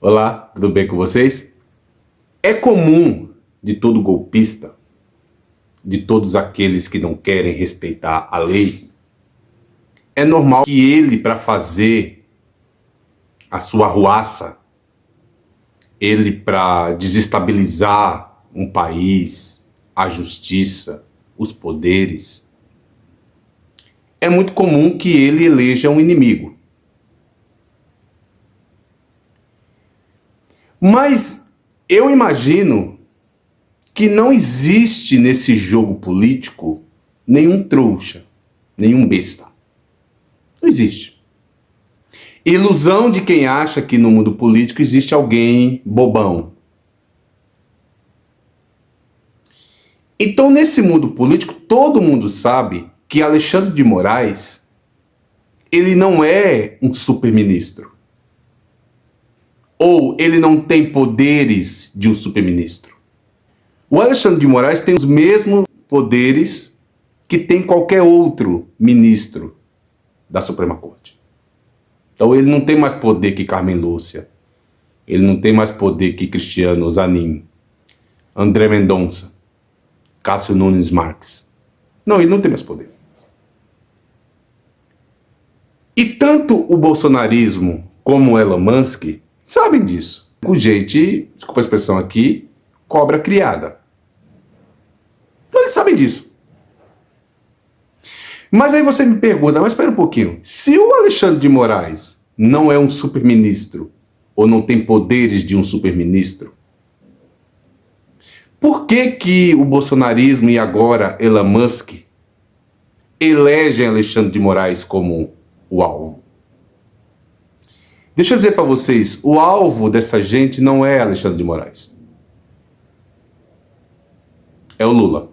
Olá, tudo bem com vocês? É comum de todo golpista, de todos aqueles que não querem respeitar a lei, é normal que ele, para fazer a sua arruaça, ele para desestabilizar um país, a justiça, os poderes, é muito comum que ele eleja um inimigo. Mas eu imagino que não existe nesse jogo político nenhum trouxa, nenhum besta. Não existe. Ilusão de quem acha que no mundo político existe alguém bobão. Então, nesse mundo político, todo mundo sabe que Alexandre de Moraes, ele não é um super-ministro. Ou ele não tem poderes de um super-ministro. O Alexandre de Moraes tem os mesmos poderes que tem qualquer outro ministro da Suprema Corte. Então ele não tem mais poder que Carmen Lúcia. Ele não tem mais poder que Cristiano Zanin, André Mendonça, Cássio Nunes Marques. Não, ele não tem mais poder. E tanto o bolsonarismo como o Elon Musk sabem disso. Com gente, desculpa a expressão aqui, cobra criada. Então eles sabem disso. Mas aí você me pergunta, mas espera um pouquinho. Se o Alexandre de Moraes não é um super-ministro, ou não tem poderes de um super-ministro, por que que o bolsonarismo e agora Elon Musk elegem Alexandre de Moraes como o alvo? Deixa eu dizer para vocês, o alvo dessa gente não é Alexandre de Moraes. É o Lula.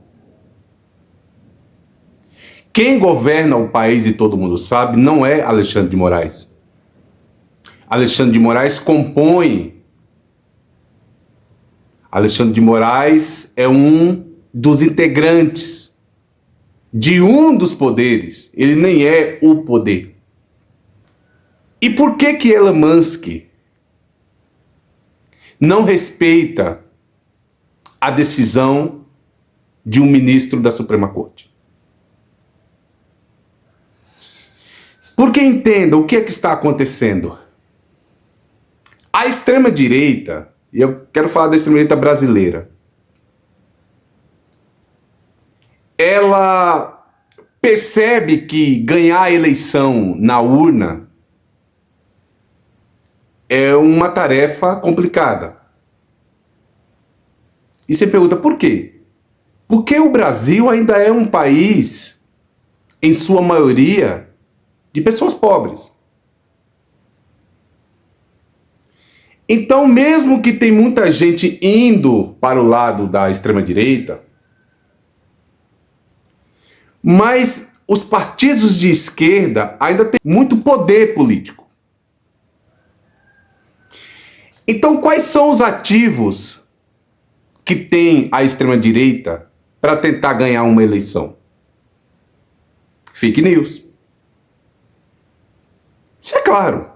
Quem governa o país, e todo mundo sabe, não é Alexandre de Moraes. Alexandre de Moraes compõe. Alexandre de Moraes é um dos integrantes de um dos poderes. Ele nem é o poder. E por que que Elon Musk não respeita a decisão de um ministro da Suprema Corte? Porque entenda o que é que está acontecendo. A extrema-direita, e eu quero falar da extrema-direita brasileira, ela percebe que ganhar a eleição na urna é uma tarefa complicada. E você pergunta, por quê? Porque o Brasil ainda é um país, em sua maioria, de pessoas pobres. Então, mesmo que tem muita gente indo para o lado da extrema-direita, mas os partidos de esquerda ainda têm muito poder político. Então, quais são os ativos que tem a extrema-direita para tentar ganhar uma eleição? Fake news. Isso é claro.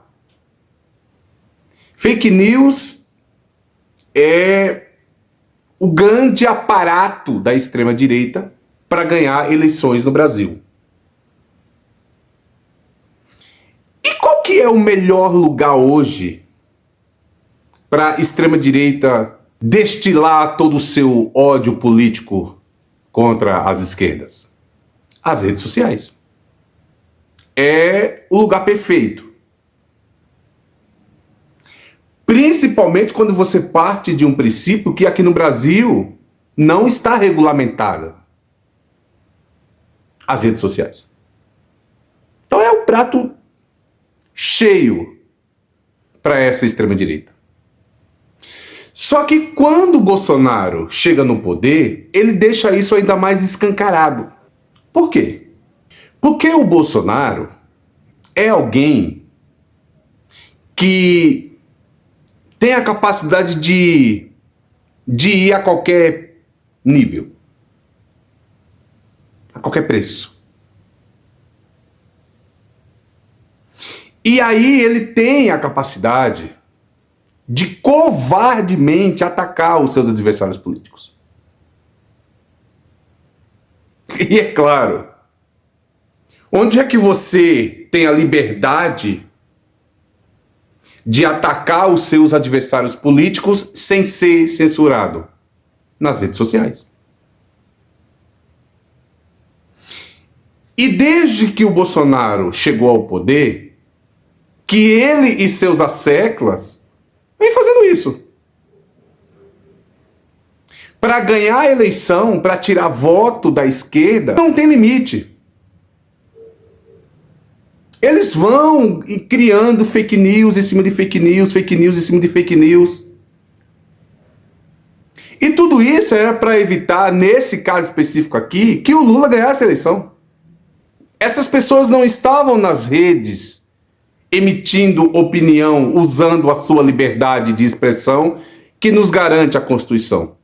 Fake news é o grande aparato da extrema-direita para ganhar eleições no Brasil. E qual que é o melhor lugar hoje para a extrema-direita destilar todo o seu ódio político contra as esquerdas? As redes sociais. É o lugar perfeito. Principalmente quando você parte de um princípio que aqui no Brasil não está regulamentada. As redes sociais. Então é um prato cheio para essa extrema-direita. Só que quando o Bolsonaro chega no poder, ele deixa isso ainda mais escancarado. Por quê? Porque o Bolsonaro é alguém que tem a capacidade de ir a qualquer nível, a qualquer preço. E aí ele tem a capacidade de covardemente atacar os seus adversários políticos. E é claro, onde é que você tem a liberdade de atacar os seus adversários políticos sem ser censurado? Nas redes sociais. E desde que o Bolsonaro chegou ao poder, que ele e seus asseclas vêm fazendo isso. Para ganhar a eleição, para tirar voto da esquerda, não tem limite. Eles vão criando fake news em cima de fake news, fake news em cima de fake news. E tudo isso era para evitar, nesse caso específico aqui, que o Lula ganhasse a eleição. Essas pessoas não estavam nas redes emitindo opinião, usando a sua liberdade de expressão que nos garante a Constituição.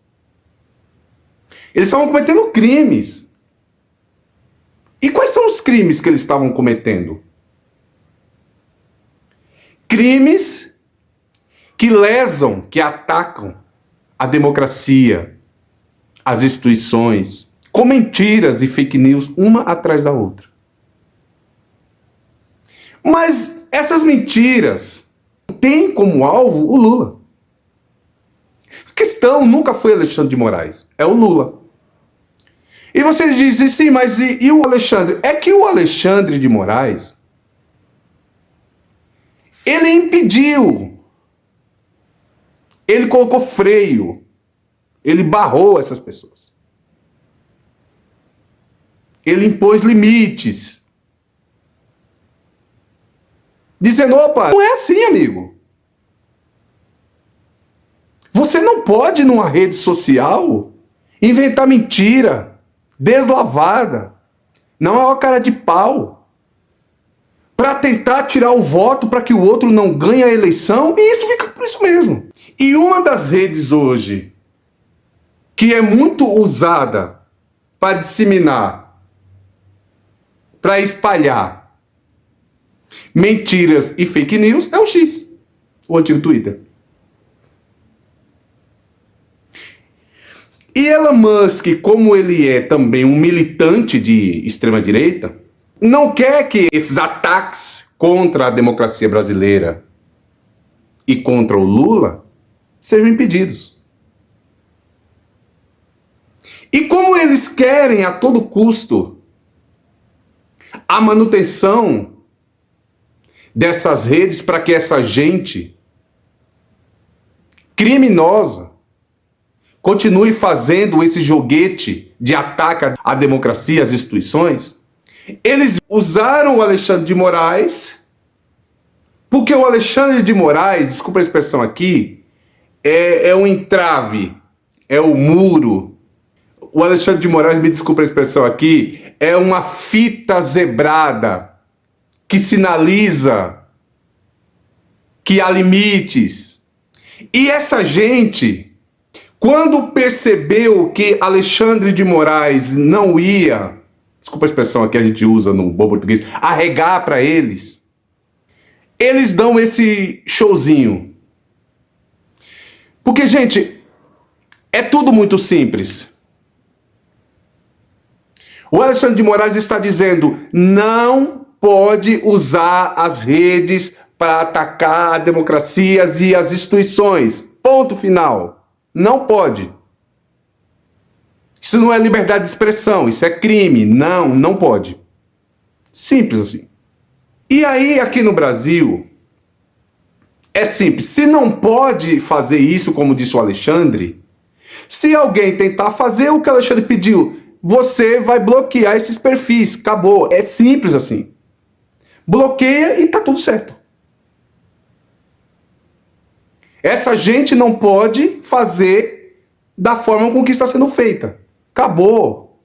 Eles estavam cometendo crimes. E quais são os crimes que eles estavam cometendo? Crimes que lesam, que atacam a democracia, as instituições, com mentiras e fake news uma atrás da outra. Mas essas mentiras têm como alvo o Lula. A questão nunca foi Alexandre de Moraes, é o Lula. E você diz, sim, mas e o Alexandre? É que o Alexandre de Moraes, ele impediu, ele colocou freio, ele barrou essas pessoas. Ele impôs limites. Dizendo, opa, não é assim, amigo. Você não pode, numa rede social, inventar mentira, deslavada, não é uma cara de pau, para tentar tirar o voto para que o outro não ganhe a eleição, e isso fica por isso mesmo. E uma das redes hoje, que é muito usada para disseminar, para espalhar mentiras e fake news, é o X, o antigo Twitter. E Elon Musk, como ele é também um militante de extrema-direita, não quer que esses ataques contra a democracia brasileira e contra o Lula sejam impedidos. E como eles querem a todo custo a manutenção dessas redes para que essa gente criminosa continue fazendo esse joguete de ataque à democracia, às instituições, eles usaram o Alexandre de Moraes, porque o Alexandre de Moraes, desculpa a expressão aqui, é um entrave, é o muro. O Alexandre de Moraes, me desculpa a expressão aqui, é uma fita zebrada que sinaliza que há limites. E essa gente, quando percebeu que Alexandre de Moraes não ia, desculpa a expressão aqui a gente usa no bom português, arregar para eles, eles dão esse showzinho. Porque, gente, é tudo muito simples. O Alexandre de Moraes está dizendo, não pode usar as redes para atacar democracias e as instituições. Ponto final. Não pode. Isso não é liberdade de expressão, isso é crime. Não, não pode. Simples assim. E aí, aqui no Brasil, é simples. Se não pode fazer isso, como disse o Alexandre, se alguém tentar fazer o que o Alexandre pediu, você vai bloquear esses perfis. Acabou. É simples assim. Bloqueia e tá tudo certo. Essa gente não pode fazer da forma com que está sendo feita. Acabou.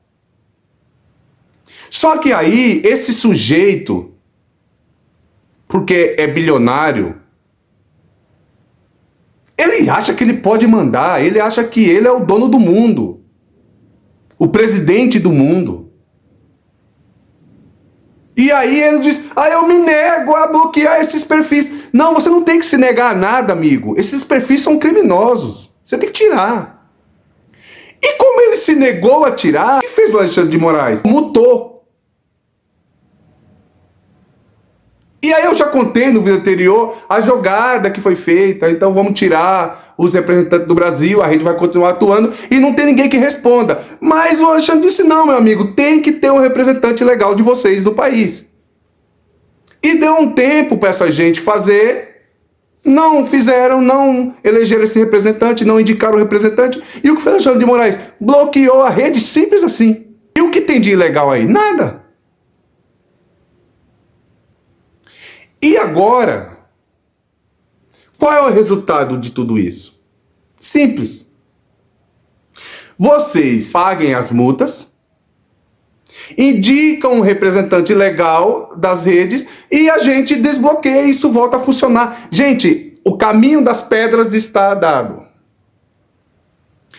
Só que aí, esse sujeito, porque é bilionário, ele acha que ele pode mandar, ele acha que ele é o dono do mundo, o presidente do mundo. E aí ele diz, eu me nego a bloquear esses perfis. Não, você não tem que se negar a nada, amigo. Esses perfis são criminosos. Você tem que tirar. E como ele se negou a tirar, o que fez o Alexandre de Moraes? Mutou. E aí eu já contei no vídeo anterior a jogada que foi feita. Então vamos tirar os representantes do Brasil, a gente vai continuar atuando e não tem ninguém que responda. Mas o Alexandre disse, não, meu amigo, tem que ter um representante legal de vocês no país. E deu um tempo para essa gente fazer, não fizeram, não elegeram esse representante, não indicaram o representante. E o que fez o Alexandre de Moraes? Bloqueou a rede, simples assim. E o que tem de ilegal aí? Nada. E agora, qual é o resultado de tudo isso? Simples. Vocês paguem as multas, indicam um representante legal das redes e a gente desbloqueia e isso volta a funcionar. Gente, o caminho das pedras está dado.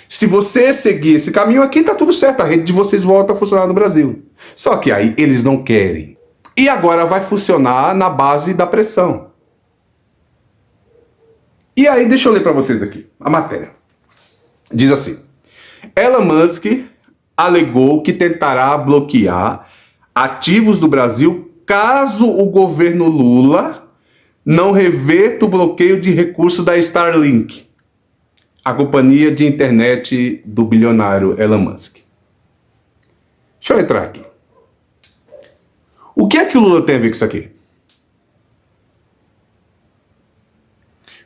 Se você seguir esse caminho aqui, tá tudo certo. A rede de vocês volta a funcionar no Brasil. Só que aí eles não querem. E agora vai funcionar na base da pressão. E aí, deixa eu ler para vocês aqui a matéria. Diz assim: Elon Musk alegou que tentará bloquear ativos do Brasil caso o governo Lula não reverta o bloqueio de recursos da Starlink, a companhia de internet do bilionário Elon Musk. Deixa eu entrar aqui. O que é que o Lula tem a ver com isso aqui?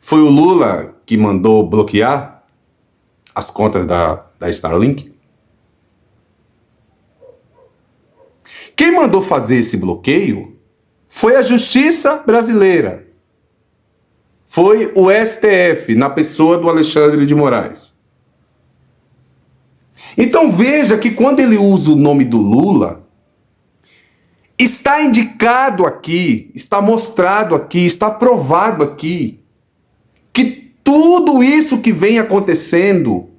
Foi o Lula que mandou bloquear as contas da Starlink? Quem mandou fazer esse bloqueio foi a Justiça brasileira. Foi o STF, na pessoa do Alexandre de Moraes. Então veja que quando ele usa o nome do Lula, está indicado aqui, está mostrado aqui, está provado aqui, que tudo isso que vem acontecendo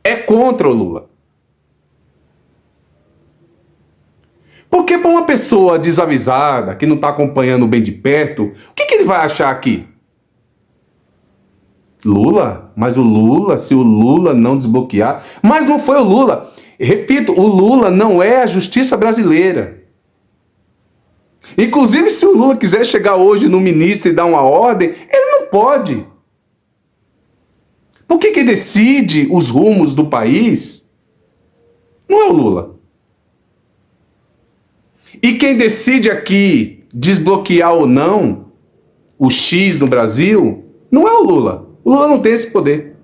é contra o Lula. Porque para uma pessoa desavisada, que não está acompanhando bem de perto, o que ele vai achar aqui? Lula? Mas o Lula, se o Lula não desbloquear... Mas não foi o Lula. Repito, o Lula não é a justiça brasileira. Inclusive, se o Lula quiser chegar hoje no ministro e dar uma ordem, ele não pode. Por que decide os rumos do país não é o Lula. E quem decide aqui desbloquear ou não o X no Brasil não é o Lula. O Lula não tem esse poder.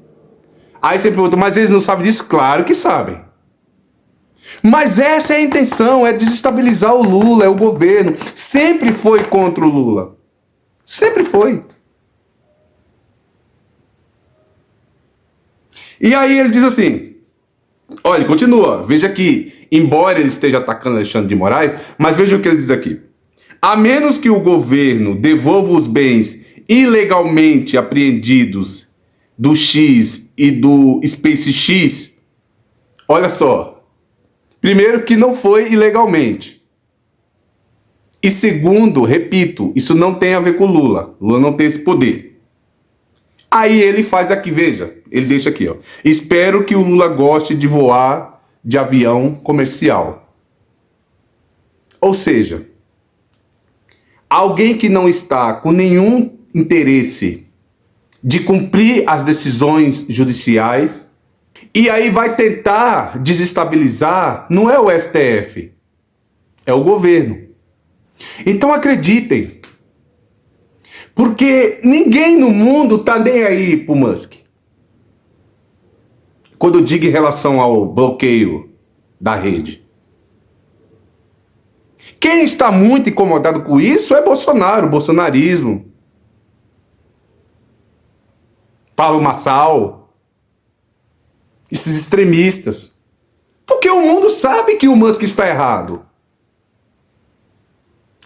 Aí você pergunta, mas eles não sabem disso? Claro que sabem. Mas essa é a intenção, é desestabilizar o Lula, é o governo. Sempre foi contra o Lula. Sempre foi. E aí ele diz assim, olha, continua, veja que, embora ele esteja atacando Alexandre de Moraes, mas veja o que ele diz aqui. A menos que o governo devolva os bens ilegalmente apreendidos do X e do SpaceX, olha só, primeiro que não foi ilegalmente. E segundo, repito, isso não tem a ver com Lula. Lula não tem esse poder. Aí ele faz aqui, veja, ele deixa aqui, ó. Espero que o Lula goste de voar de avião comercial. Ou seja, alguém que não está com nenhum interesse de cumprir as decisões judiciais e aí vai tentar desestabilizar, não é o STF, é o governo. Então acreditem, porque ninguém no mundo tá nem aí pro Musk. Quando eu digo em relação ao bloqueio da rede. Quem está muito incomodado com isso é Bolsonaro, o bolsonarismo. Paulo Massal. Esses extremistas. Porque o mundo sabe que o Musk está errado.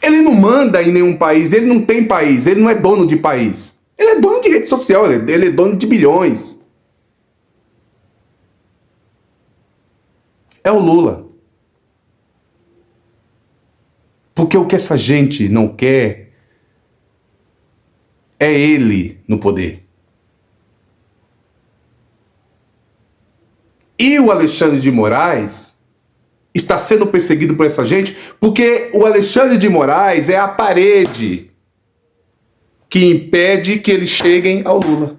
Ele não manda em nenhum país, ele não tem país, ele não é dono de país. Ele é dono de rede social, ele é dono de bilhões. É o Lula. Porque o que essa gente não quer é ele no poder. E o Alexandre de Moraes está sendo perseguido por essa gente porque o Alexandre de Moraes é a parede que impede que eles cheguem ao Lula.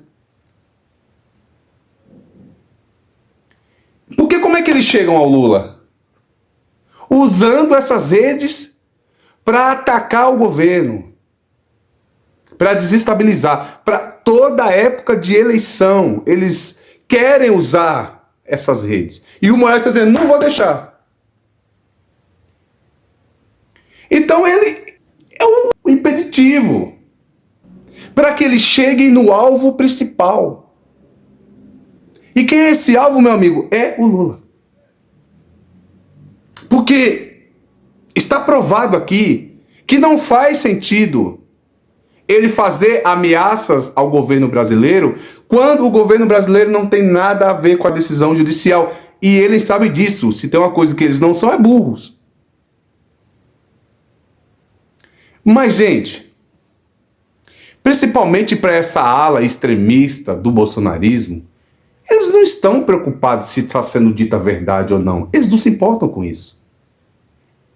Porque como é que eles chegam ao Lula? Usando essas redes para atacar o governo, para desestabilizar. Para toda época de eleição, eles querem usar essas redes. E o Moraes está dizendo, não vou deixar. Então ele é o impeditivo para que eles cheguem no alvo principal. E quem é esse alvo, meu amigo? É o Lula. Porque está provado aqui que não faz sentido ele fazer ameaças ao governo brasileiro quando o governo brasileiro não tem nada a ver com a decisão judicial. E eles sabem disso. Se tem uma coisa que eles não são, é burros. Mas, gente, principalmente para essa ala extremista do bolsonarismo, eles não estão preocupados se está sendo dita a verdade ou não. Eles não se importam com isso.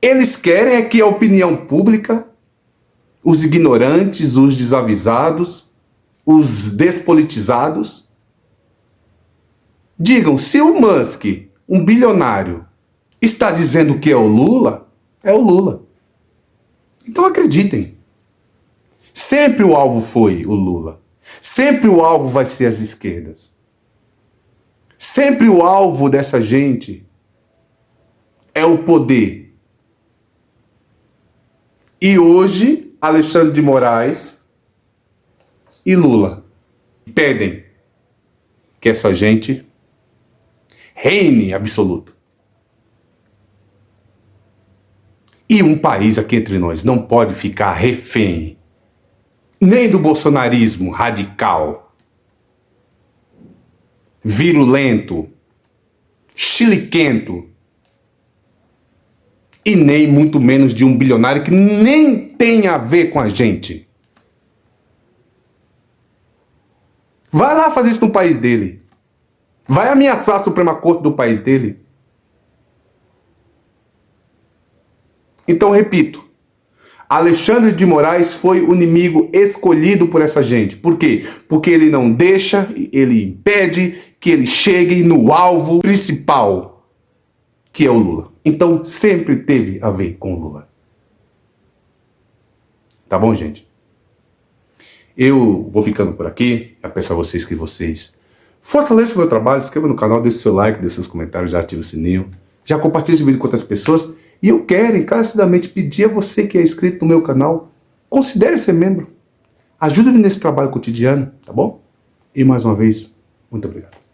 Eles querem é que a opinião pública, os ignorantes, os desavisados, os despolitizados, digam, se o Musk, um bilionário, está dizendo que é o Lula, é o Lula. Então acreditem. Sempre o alvo foi o Lula. Sempre o alvo vai ser as esquerdas. Sempre o alvo dessa gente é o poder. E hoje, Alexandre de Moraes e Lula pedem que essa gente reine absoluto. E um país aqui entre nós não pode ficar refém nem do bolsonarismo radical, virulento, chiliquento, e nem muito menos de um bilionário que nem tem a ver com a gente. Vai lá fazer isso no país dele. Vai ameaçar a Suprema Corte do país dele. Então, repito, Alexandre de Moraes foi o inimigo escolhido por essa gente. Por quê? Porque ele não deixa, ele impede que ele chegue no alvo principal, que é o Lula. Então, sempre teve a ver com o Lula. Tá bom, gente? Eu vou ficando por aqui. Eu peço a vocês que vocês fortaleçam o meu trabalho, se inscreva no canal, deixe seu like, deixe seus comentários, já ative o sininho, já compartilhe esse vídeo com outras pessoas. E eu quero encarecidamente pedir a você que é inscrito no meu canal, considere ser membro. Ajude-me nesse trabalho cotidiano, tá bom? E mais uma vez, muito obrigado.